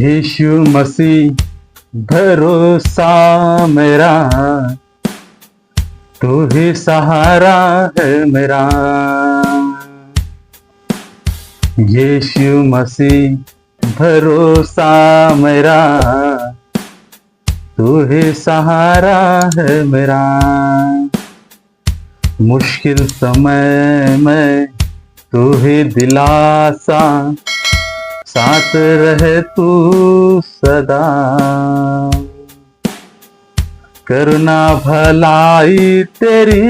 यीशु मसीह भरोसा मेरा, तू ही सहारा है मेरा। यीशु मसीह भरोसा मेरा, तू ही सहारा है मेरा। मुश्किल समय में तू ही दिलासा, साथ रहे तू सदा। करुणा भलाई तेरी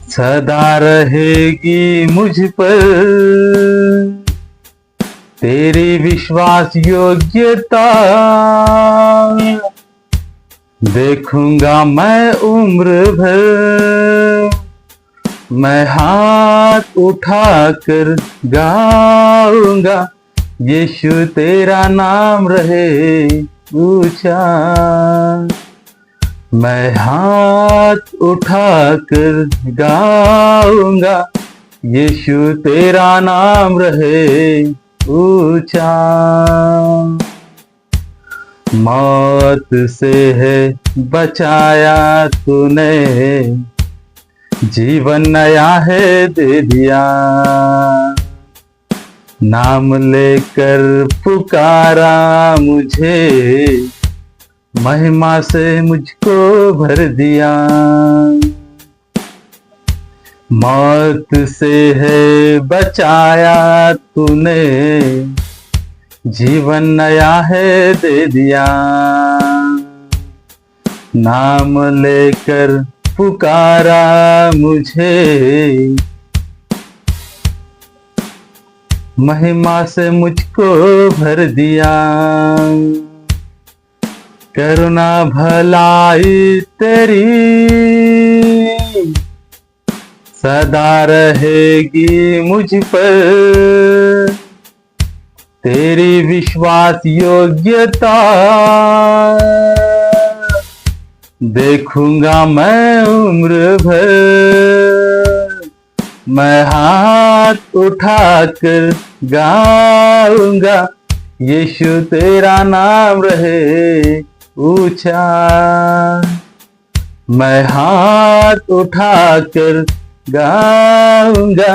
सदा रहेगी मुझ पर। तेरी विश्वास योग्यता देखूंगा मैं उम्र भर। मैं हाथ उठाकर गाऊंगा, यीशु तेरा नाम रहे ऊंचा। मैं हाथ उठाकर गाऊंगा, यीशु तेरा नाम रहे ऊंचा। मौत से है बचाया तूने, जीवन नया है दे दिया। नाम लेकर पुकारा मुझे, महिमा से मुझको भर दिया। मौत से है बचाया तूने, जीवन नया है दे दिया। नाम लेकर पुकारा मुझे, महिमा से मुझको भर दिया। करुणा भलाई तेरी सदा रहेगी मुझ पर। तेरी विश्वास योग्यता देखूंगा मैं उम्र भर। मैं हाथ उठाकर गाऊंगा, यीशु तेरा नाम रहे ऊंचा। मैं हाथ उठाकर गाऊंगा,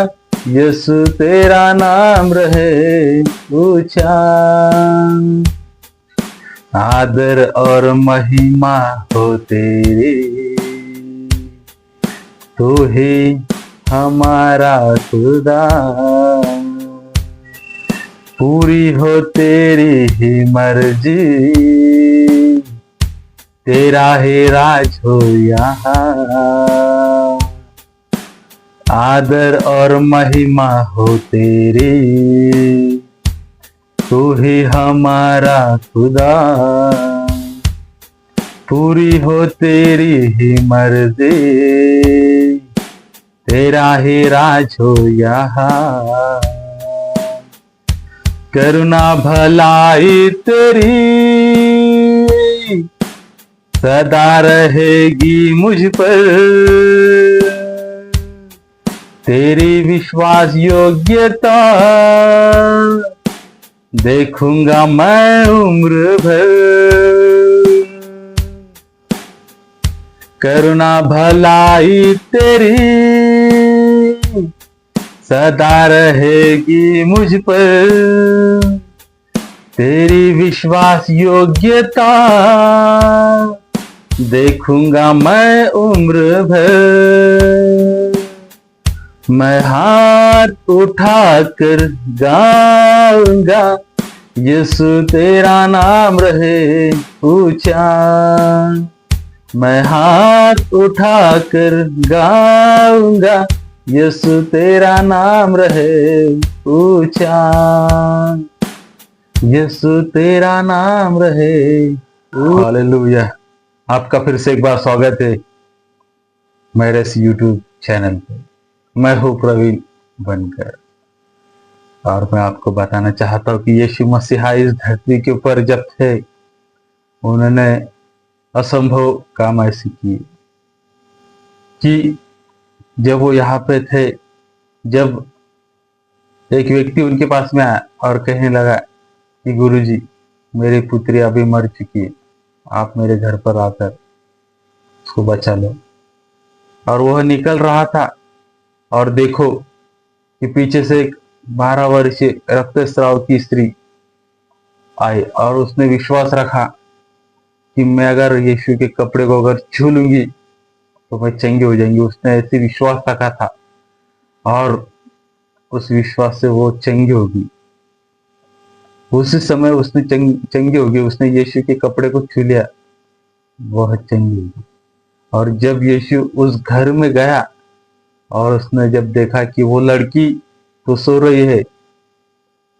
यीशु तेरा नाम रहे ऊंचा। आदर और महिमा हो तेरी, तू ही हमारा खुदा। पूरी हो तेरी ही मर्जी, तेरा ही राज हो यहाँ। आदर और महिमा हो तेरी, तू ही हमारा खुदा। पूरी हो तेरी ही मर्जी, तेरा ही राज हो यहाँ। करुणा भलाई तेरी सदा रहेगी मुझ पर। तेरी विश्वास योग्यता देखूंगा मैं उम्र भर। करुणा भलाई तेरी सदा रहेगी मुझ पर। तेरी विश्वास योग्यता देखूंगा मैं उम्र भर। मैं हाथ उठाकर गाऊंगा, यीशु तेरा नाम रहे ऊंचा। मैं हाथ उठाकर गाऊंगा, यीशु तेरा नाम रहे ऊंचा। यीशु तेरा नाम रहे। हालेलुया। आपका फिर से एक बार स्वागत है मेरे इस YouTube चैनल पे। मैं हूँ प्रवीण बनकर, और मैं आपको बताना चाहता हूँ कि यीशु मसीहा इस धरती के ऊपर जब थे, उन्होंने असंभव काम ऐसे किए कि जब वो यहाँ पे थे, जब एक व्यक्ति उनके पास में आया और कहने लगा कि गुरुजी, मेरी पुत्री अभी मर चुकी है, आप मेरे घर पर आकर उसको बचा लो। और वह निकल रहा था और देखो कि पीछे से एक 12 वर्षीय रक्तस्राव की स्त्री आई और उसने विश्वास रखा कि मैं अगर यीशु के कपड़े को अगर छू लूंगी तो मैं चंगी हो जाएंगी। उसने ऐसे विश्वास रखा था और उस विश्वास से वो चंगी होगी। उसी समय उसने चंगी होगी, उसने यीशु के कपड़े को छू लिया, वह चंगी होगी। और जब यीशु उस घर में गया और उसने जब देखा कि वो लड़की तो सो रही है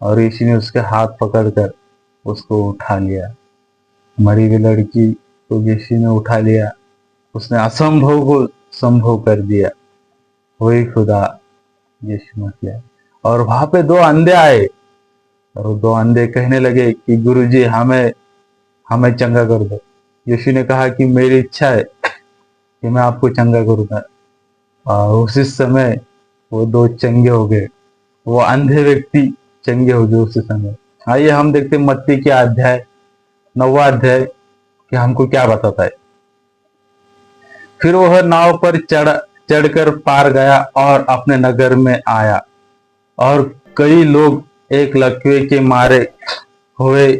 और यीशु ने उसके हाथ पकड़कर उसको उठा लिया। मरी हुई लड़की को यीशु ने उठा लिया, उसने असंभव को संभव कर दिया। वही खुदा यीशु मसीह। और वहां पे 2 अंधे आए और वो 2 अंधे कहने लगे कि गुरुजी, हमें हमें चंगा कर दो। यीशु ने कहा कि मेरी इच्छा है कि मैं आपको चंगा करूंगा। और उसी समय वो 2 चंगे हो गए, वो अंधे व्यक्ति चंगे हो गए उसी समय। आइए हम देखते हैं मत्ती के अध्याय 9वां अध्याय कि हमको क्या बताता है। फिर वह नाव पर चढ़कर पार गया और अपने नगर में आया और कई लोग एक लकवे के मारे हुए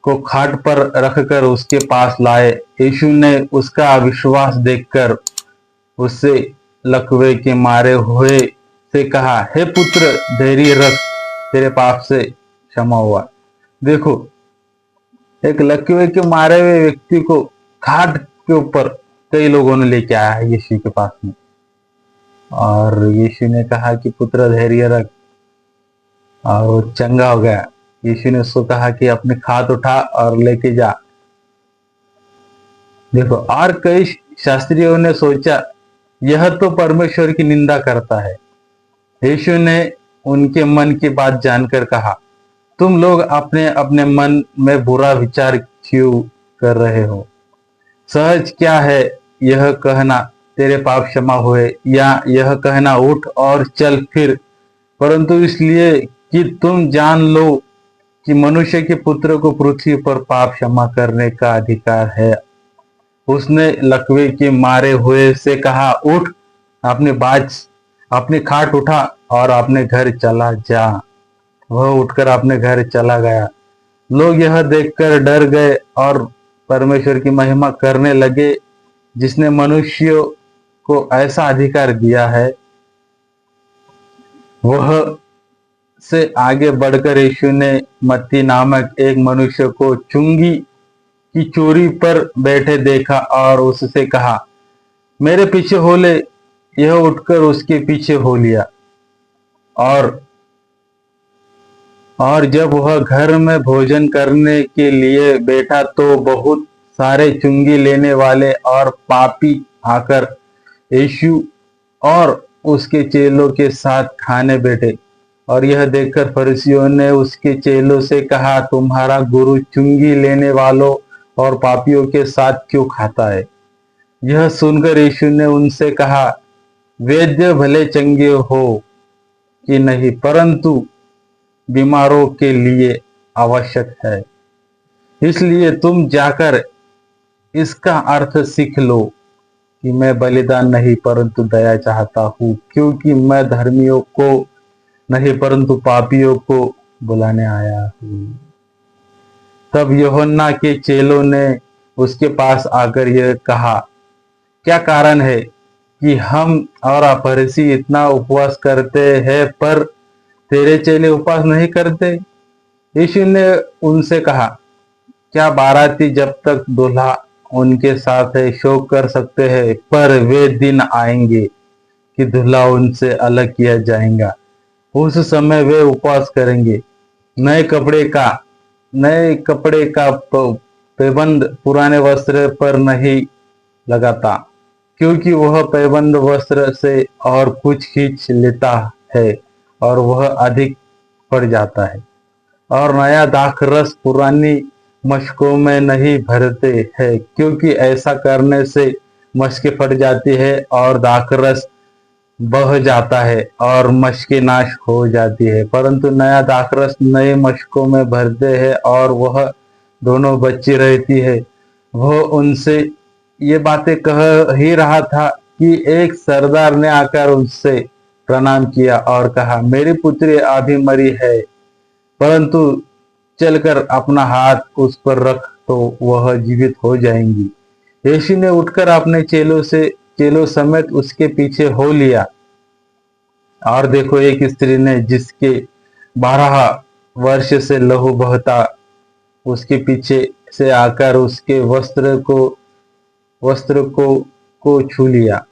को खाट पर रखकर उसके पास लाए। यीशु ने उसका अविश्वास देखकर उससे लकवे के मारे हुए से कहा, हे पुत्र, धैर्य रख, तेरे पाप से क्षमा हुआ। देखो, एक लकवे के मारे हुए व्यक्ति को खाट के ऊपर कई लोगों ने लेके आया है यीशु के पास में, और यीशु ने कहा कि पुत्र धैर्य रख, और वो चंगा हो गया। यीशु ने उसको कहा कि अपने खाट उठा और लेके जा। देखो, और कई शास्त्रियों ने सोचा यह तो परमेश्वर की निंदा करता है। यीशु ने उनके मन की बात जानकर कहा, तुम लोग अपने अपने मन में बुरा विचार क्यों कर रहे हो? सहज क्या है यह कहना तेरे पाप क्षमा हुए, या यह कहना उठ और चल फिर? परंतु इसलिए कि तुम जान लो कि मनुष्य के पुत्र को पृथ्वी पर पाप क्षमा करने का अधिकार है। उसने लकवे के मारे हुए से कहा, उठ, अपने खाट उठा और अपने घर चला जा। वह उठकर अपने घर चला गया। लोग यह देखकर डर गए और परमेश्वर की महिमा करने लगे, जिसने मनुष्यों को ऐसा अधिकार दिया है। वह से आगे बढ़कर यीशु ने मत्ती नामक एक मनुष्य को चुंगी की चोरी पर बैठे देखा और उससे कहा, मेरे पीछे हो ले। यह उठकर उसके पीछे हो लिया। और जब वह घर में भोजन करने के लिए बैठा तो बहुत सारे चुंगी लेने वाले और पापी आकर यीशु और उसके चेलों के साथ खाने बैठे। और यह देखकर फरीसियों ने उसके चेलों से कहा, तुम्हारा गुरु चुंगी लेने वालों और पापियों के साथ क्यों खाता है? यह सुनकर यीशु ने उनसे कहा, वैद्य भले चंगे हो कि नहीं, परंतु बीमारों के लिए आवश्यक है। इसलिए तुम जाकर इसका अर्थ सीख लो कि मैं बलिदान नहीं परंतु दया चाहता हूँ, क्योंकि मैं धर्मियों को नहीं परंतु पापियों को बुलाने आया हूँ। तब यूहन्ना के चेलों ने उसके पास आकर यह कहा, क्या कारण है कि हम और फरीसी इतना उपवास करते हैं पर तेरे चेले उपवास नहीं करते? यीशु ने उनसे कहा, क्या बाराती जब तक दूल्हा उनके साथ है शोक कर सकते हैं? पर वे दिन आएंगे कि दूल्हा उनसे अलग किया जाएगा। उस समय वे उपवास करेंगे। नए कपड़े का पैबंद पुराने वस्त्र पर नहीं लगाता, क्योंकि वह पैबंद वस्त्र से और कुछ खींच लेता है और वह अधिक पड़ जाता है। और नया दाखरस पुरानी मशकों में नहीं भरते हैं, क्योंकि ऐसा करने से मशकें फट जाती है और दाखरस बह जाता है और मशकें नाश हो जाती है, परंतु नया दाखरस नए मशकों में भरते हैं और वह दोनों बची रहती है। वह उनसे ये बातें कह ही रहा था कि एक सरदार ने आकर उससे प्रणाम किया और कहा, मेरी पुत्री अभी मरी है, परंतु चलकर अपना हाथ उस पर रख तो वह जीवित हो जाएंगी। यीशु ने उठकर अपने चेलों समेत उसके पीछे हो लिया। और देखो, एक स्त्री ने जिसके 12 वर्ष से लहू बहता, उसके पीछे से आकर उसके वस्त्र को छू लिया,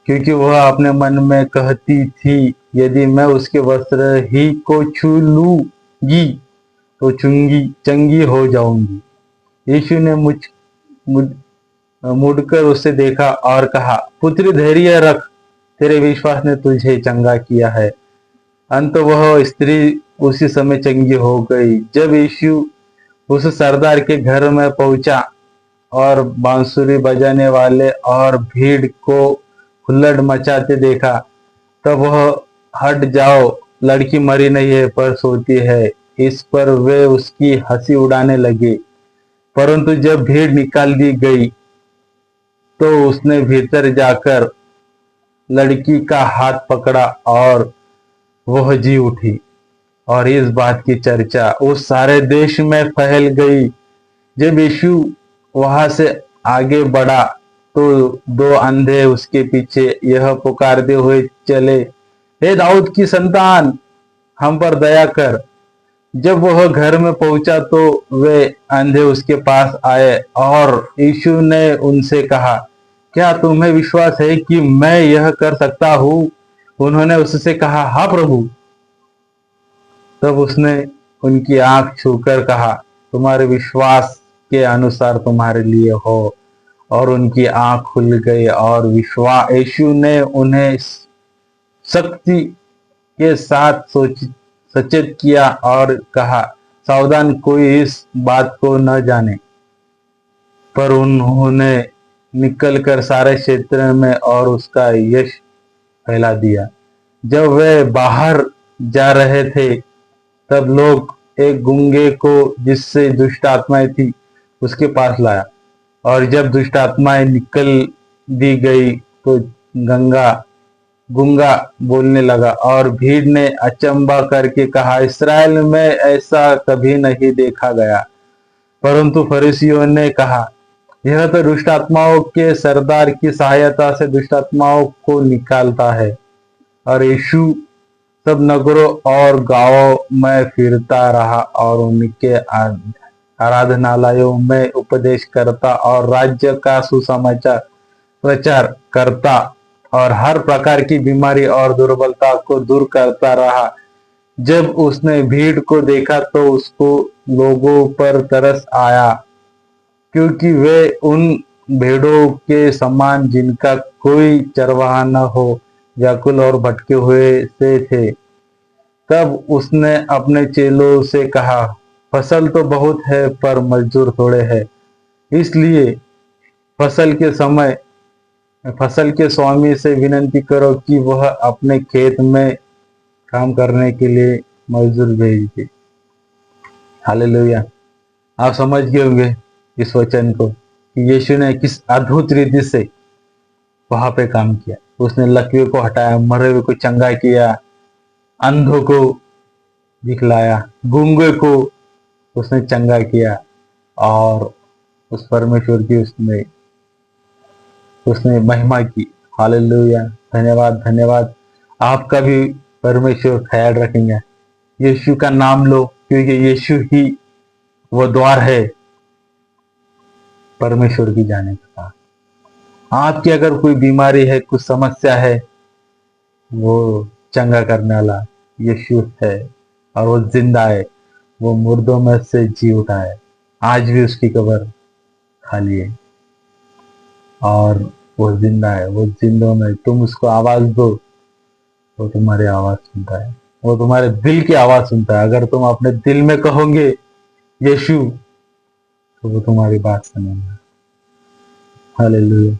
क्योंकि वह अपने मन में कहती थी, यदि मैं उसके वस्त्र ही को छू लूंगी तो चंगी हो जाऊंगी। यीशु ने मुड़ मुड़कर उसे देखा और कहा, पुत्री धैर्य रख, तेरे विश्वास ने तुझे चंगा किया है। अंत वह स्त्री उसी समय चंगी हो गई। जब यीशु उस सरदार के घर में पहुंचा और बांसुरी बजाने वाले और भीड़ को हुल्लड़ मचाते देखा, तब वह, हट जाओ, लड़की मरी नहीं है पर सोती है। इस पर वे उसकी हंसी उड़ाने लगे। परंतु जब भीड़ निकाल दी गई तो उसने भीतर जाकर लड़की का हाथ पकड़ा और वह जी उठी। और इस बात की चर्चा उस सारे देश में फैल गई। जब यीशु वहां से आगे बढ़ा तो दो अंधे उसके पीछे यह पुकारते हुए चले, हे दाऊद की संतान, हम पर दया कर। जब वह घर में पहुंचा तो वे अंधे उसके पास आए और यीशु ने उनसे कहा, क्या तुम्हें विश्वास है कि मैं यह कर सकता हूं? उन्होंने उससे कहा, हाँ प्रभु। तब उसने उनकी आंख छूकर कहा, तुम्हारे विश्वास के अनुसार तुम्हारे लिए हो। और उनकी आंख खुल गई और विश्वास यीशु ने उन्हें सख्ती के साथ सचेत किया और कहा, सावधान, कोई इस बात को न जाने। पर उन्होंने निकलकर सारे क्षेत्र में और उसका यश फैला दिया। जब वे बाहर जा रहे थे तब लोग एक गूंगे को, जिससे दुष्ट आत्माएं थी, उसके पास लाया। और जब दुष्ट आत्माएं निकल दी गई तो गंगा गूंगा बोलने लगा और भीड़ ने अचंबा करके कहा, इस्राएल में ऐसा कभी नहीं देखा गया। परंतु फरीसियों ने कहा, यह तो दुष्ट आत्माओं के सरदार की सहायता से दुष्ट आत्माओं को निकालता है। और यीशु सब नगरों और गांवों में फिरता रहा और उनके आराधनालयों में उपदेश करता और राज्य का सुसमाचार प्रचार करता और हर प्रकार की बीमारी और दुर्बलता को दूर करता रहा। जब उसने भीड़ को देखा तो उसको लोगों पर तरस आया, क्योंकि वे उन भेड़ों के समान जिनका कोई चरवाहा न हो, व्याकुल और भटके हुए से थे। तब उसने अपने चेलों से कहा, फसल तो बहुत है पर मजदूर थोड़े हैं। इसलिए फसल के समय फसल के स्वामी से विनती करो कि वह अपने खेत में काम करने के लिए मजदूर भेज दे। हालेलुया। आप समझ गए होंगे इस वचन को कि यीशु ने किस अद्भुत रीति से वहां पे काम किया। उसने लकवे को हटाया, मरे हुए को चंगा किया, अंधों को दिखलाया, गूंगे को उसने चंगा किया। और उस परमेश्वर की उसने उसने महिमा की। हालेलुया। धन्यवाद, धन्यवाद। आपका भी परमेश्वर ख्याल रखेंगे। यीशु का नाम लो, क्योंकि यीशु ही वो द्वार है परमेश्वर की जाने का। आपकी अगर कोई बीमारी है, कुछ समस्या है, वो चंगा करने वाला यीशु है और वो जिंदा है। वो मुर्दों में से जी उठा है। आज भी उसकी कब्र खाली है और वो जिंदा है। वो जिंदों में तुम उसको आवाज दो, वो तुम्हारी आवाज सुनता है। वो तुम्हारे दिल की आवाज सुनता है। अगर तुम अपने दिल में कहोगे यीशु, तो वो तुम्हारी बात सुनेगा। हालेलुया।